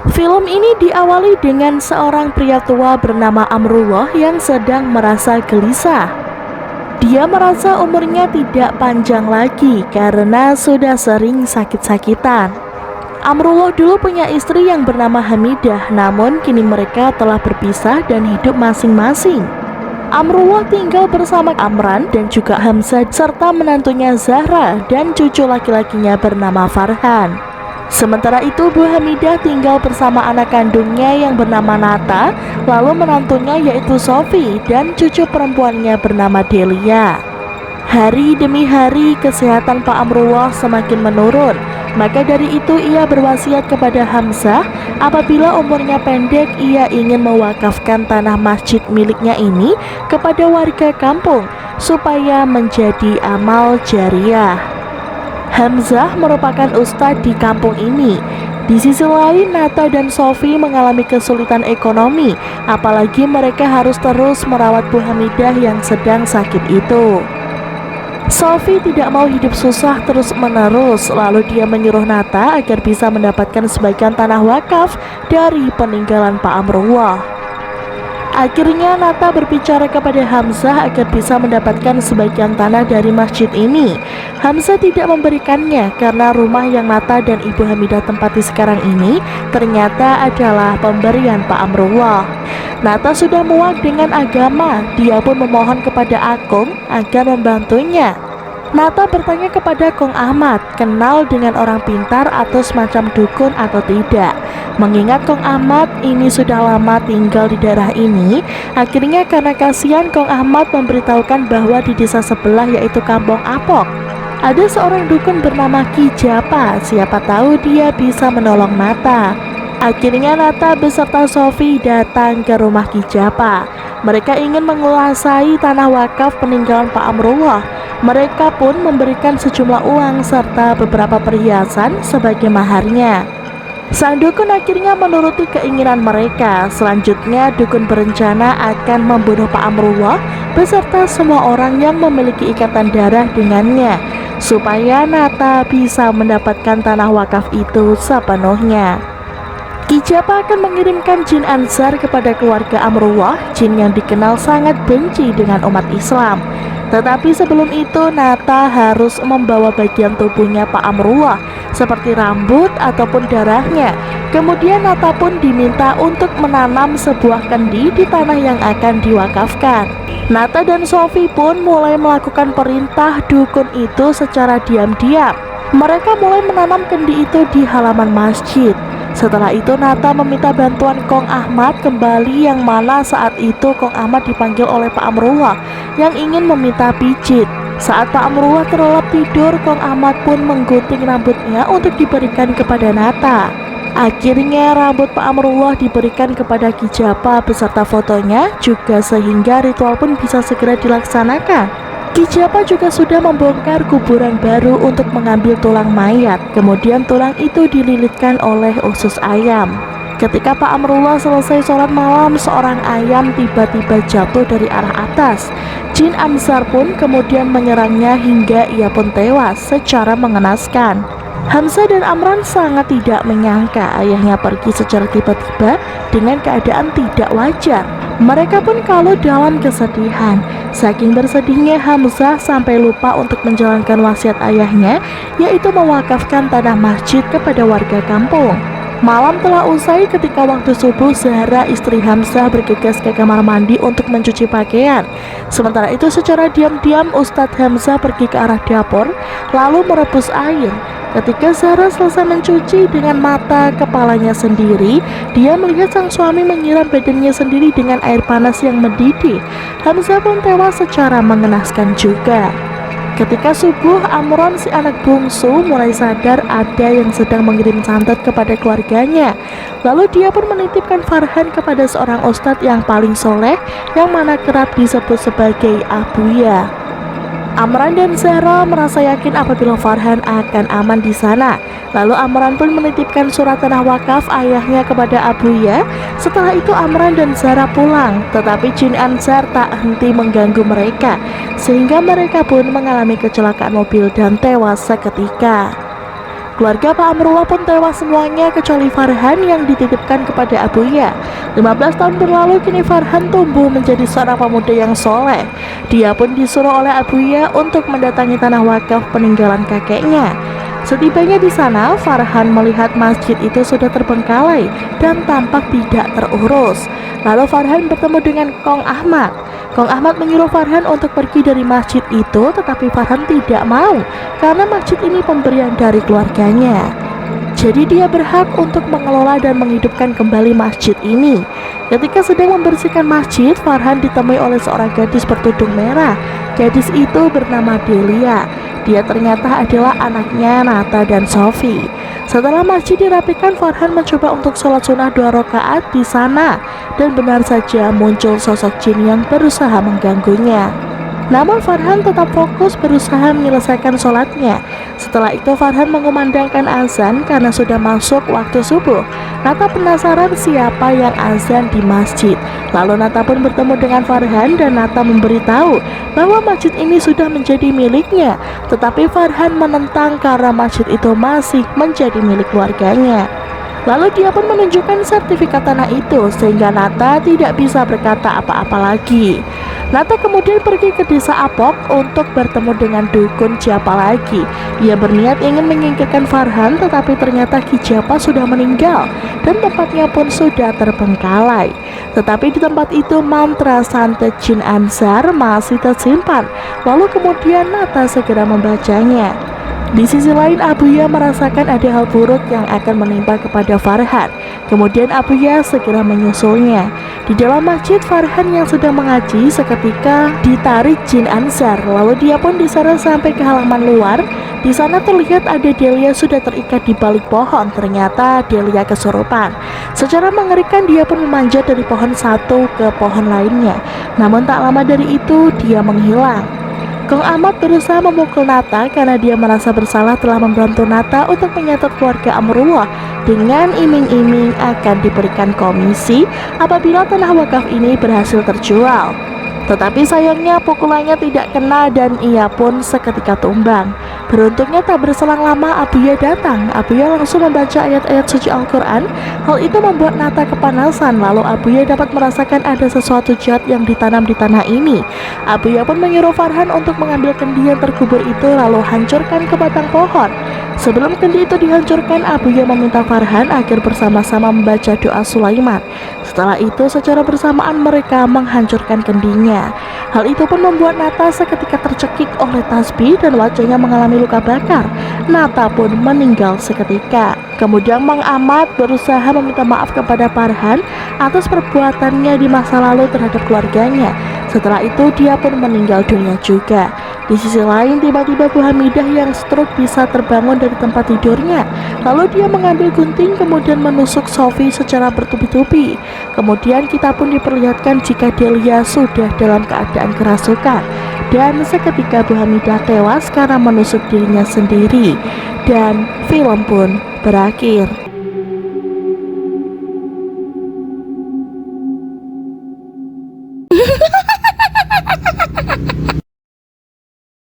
Film ini diawali dengan seorang pria tua bernama Amrullah yang sedang merasa gelisah. Dia merasa umurnya tidak panjang lagi karena sudah sering sakit-sakitan. Amrullah dulu punya istri yang bernama Hamidah, namun kini mereka telah berpisah dan hidup masing-masing. Amrullah tinggal bersama Amran dan juga Hamzah serta menantunya Zahra dan cucu laki-lakinya bernama Farhan. Sementara itu Bu Hamidah tinggal bersama anak kandungnya yang bernama Nata, lalu menantunya yaitu Sofi dan cucu perempuannya bernama Delia. Hari demi hari kesehatan Pak Amrullah semakin menurun. Maka dari itu ia berwasiat kepada Hamzah apabila umurnya pendek ia ingin mewakafkan tanah masjid miliknya ini kepada warga kampung supaya menjadi amal jariah. Hamzah merupakan ustadz di kampung ini. Di sisi lain, Nata dan Sofi mengalami kesulitan ekonomi, apalagi mereka harus terus merawat Bu Hamidah yang sedang sakit itu. Sofi tidak mau hidup susah terus-menerus, lalu dia menyuruh Nata agar bisa mendapatkan sebagian tanah wakaf dari peninggalan Pak Amrullah. Akhirnya Nata berbicara kepada Hamzah agar bisa mendapatkan sebagian tanah dari masjid ini. Hamzah tidak memberikannya karena rumah yang Nata dan Ibu Hamidah tempati sekarang ini ternyata adalah pemberian Pak Amrullah. Nata sudah muak dengan agama, dia pun memohon kepada Akung agar membantunya. Nata bertanya kepada Kong Ahmad, kenal dengan orang pintar atau semacam dukun atau tidak. Mengingat Kong Ahmad ini sudah lama tinggal di daerah ini, akhirnya karena kasihan Kong Ahmad memberitahukan bahwa di desa sebelah yaitu Kampung Apok ada seorang dukun bernama Ki Japa, siapa tahu dia bisa menolong Nata. Akhirnya Nata beserta Sofi datang ke rumah Ki Japa. Mereka ingin menguasai tanah wakaf peninggalan Pak Amrullah. Mereka pun memberikan sejumlah uang serta beberapa perhiasan sebagai maharnya. Sang dukun akhirnya menuruti keinginan mereka. Selanjutnya dukun berencana akan membunuh Pak Amrullah beserta semua orang yang memiliki ikatan darah dengannya, supaya Nata bisa mendapatkan tanah wakaf itu sepenuhnya. Ki Japa akan mengirimkan jin Ansar kepada keluarga Amrullah, jin yang dikenal sangat benci dengan umat Islam. Tetapi sebelum itu Nata harus membawa bagian tubuhnya Pak Amrullah seperti rambut ataupun darahnya. Kemudian Nata pun diminta untuk menanam sebuah kendi di tanah yang akan diwakafkan. Nata dan Sofi pun mulai melakukan perintah dukun itu secara diam-diam. Mereka mulai menanam kendi itu di halaman masjid. Setelah itu Nata meminta bantuan Kong Ahmad kembali, yang mana saat itu Kong Ahmad dipanggil oleh Pak Amrullah yang ingin meminta pijit. Saat Pak Amrullah terlelap tidur, Kong Ahmad pun menggunting rambutnya untuk diberikan kepada Nata. Akhirnya rambut Pak Amrullah diberikan kepada Ki Japa beserta fotonya juga, sehingga ritual pun bisa segera dilaksanakan. Ki Japa juga sudah membongkar kuburan baru untuk mengambil tulang mayat. Kemudian tulang itu dililitkan oleh usus ayam. Ketika Pak Amrullah selesai sholat malam, seorang ayam tiba-tiba jatuh dari arah atas. Jin Ansar pun kemudian menyerangnya hingga ia pun tewas secara mengenaskan. Hamzah dan Amran sangat tidak menyangka ayahnya pergi secara tiba-tiba dengan keadaan tidak wajar. Mereka pun kalut dalam kesedihan. Saking bersedihnya Hamzah sampai lupa untuk menjalankan wasiat ayahnya, yaitu mewakafkan tanah masjid kepada warga kampung. Malam telah usai ketika waktu subuh Zahra istri Hamzah bergegas ke kamar mandi untuk mencuci pakaian. Sementara itu secara diam-diam Ustadz Hamzah pergi ke arah dapur lalu merebus air. Ketika Zahra selesai mencuci dengan mata kepalanya sendiri, dia melihat sang suami menyiram badannya sendiri dengan air panas yang mendidih. Hamzah pun tewas secara mengenaskan juga. Ketika subuh, Amron si anak bungsu mulai sadar ada yang sedang mengirim santet kepada keluarganya. Lalu dia pun menitipkan Farhan kepada seorang ustadz yang paling soleh, yang mana kerap disebut sebagai Abuya. Amran dan Zahra merasa yakin apabila Farhan akan aman di sana. Lalu Amran pun menitipkan surat tanah wakaf ayahnya kepada Abuya. Setelah itu Amran dan Zahra pulang, tetapi jin Ansar tak henti mengganggu mereka, sehingga mereka pun mengalami kecelakaan mobil dan tewas seketika. Keluarga Pak Amrullah pun tewas semuanya kecuali Farhan yang dititipkan kepada Abuya. 15 tahun berlalu, kini Farhan tumbuh menjadi seorang pemuda yang soleh. Dia pun disuruh oleh Abuya untuk mendatangi tanah wakaf peninggalan kakeknya. Setibanya di sana, Farhan melihat masjid itu sudah terbengkalai dan tampak tidak terurus. Lalu Farhan bertemu dengan Kong Ahmad. Kong Ahmad menyuruh Farhan untuk pergi dari masjid itu, tetapi Farhan tidak mau karena masjid ini pemberian dari keluarganya. Jadi dia berhak untuk mengelola dan menghidupkan kembali masjid ini. Ketika sedang membersihkan masjid, Farhan ditemui oleh seorang gadis bertudung merah. Gadis itu bernama Delia. Dia ternyata adalah anaknya Nata dan Sofi. Setelah masjid dirapikan, Farhan mencoba untuk sholat sunnah 2 rakaat di sana, dan benar saja muncul sosok jin yang berusaha mengganggunya. Namun Farhan tetap fokus berusaha menyelesaikan sholatnya. Setelah itu Farhan mengumandangkan azan karena sudah masuk waktu subuh. Nata penasaran siapa yang azan di masjid. Lalu Nata pun bertemu dengan Farhan dan Nata memberitahu bahwa masjid ini sudah menjadi miliknya. Tetapi Farhan menentang karena masjid itu masih menjadi milik keluarganya. Lalu dia pun menunjukkan sertifikat tanah itu sehingga Nata tidak bisa berkata apa-apa lagi. Nata kemudian pergi ke desa Apok untuk bertemu dengan dukun Japa lagi. Ia berniat ingin menyingkirkan Farhan, tetapi ternyata Ki Japa sudah meninggal dan tempatnya pun sudah terbengkalai. Tetapi di tempat itu mantra santet Jin Ansar masih tersimpan. Lalu kemudian Nata segera membacanya. Di sisi lain, Abuya merasakan ada hal buruk yang akan menimpa kepada Farhan. Kemudian Abuya segera menyusulnya. Di dalam masjid, Farhan yang sedang mengaji seketika ditarik Jin Ansar. Lalu dia pun diseret sampai ke halaman luar. Di sana terlihat ada Delia sudah terikat di balik pohon. Ternyata Delia kesurupan. Secara mengerikan, dia pun memanjat dari pohon satu ke pohon lainnya. Namun tak lama dari itu dia menghilang. Kong Ahmad berusaha memukul Nata karena dia merasa bersalah telah membantu Nata untuk menyatet keluarga Amrullah dengan iming-iming akan diberikan komisi apabila tanah wakaf ini berhasil terjual. Tetapi sayangnya pukulannya tidak kena dan ia pun seketika tumbang. Beruntungnya tak berselang lama Abuya datang. Abuya langsung membaca ayat-ayat suci Al-Quran. Hal itu membuat Nata kepanasan. Lalu Abuya dapat merasakan ada sesuatu jahat yang ditanam di tanah ini. Abuya pun menyuruh Farhan untuk mengambil kendi yang terkubur itu lalu hancurkan ke batang pohon. Sebelum kendi itu dihancurkan, Abuya meminta Farhan agar bersama-sama membaca doa Sulaiman. Setelah itu secara bersamaan mereka menghancurkan kendinya. Hal itu pun membuat Nata seketika tercekik oleh tasbih dan wajahnya mengalami luka bakar. Nata pun meninggal seketika. Kemudian Mang Ahmad berusaha meminta maaf kepada Farhan atas perbuatannya di masa lalu terhadap keluarganya. Setelah itu dia pun meninggal dunia juga. Di sisi lain, tiba-tiba Bu Hamidah yang stroke bisa terbangun dari tempat tidurnya. Lalu dia mengambil gunting kemudian menusuk Sofi secara bertubi-tubi. Kemudian kita pun diperlihatkan jika Delia sudah dalam keadaan kerasukan. Dan seketika Bu Hamidah tewas karena menusuk dirinya sendiri. Dan film pun berakhir.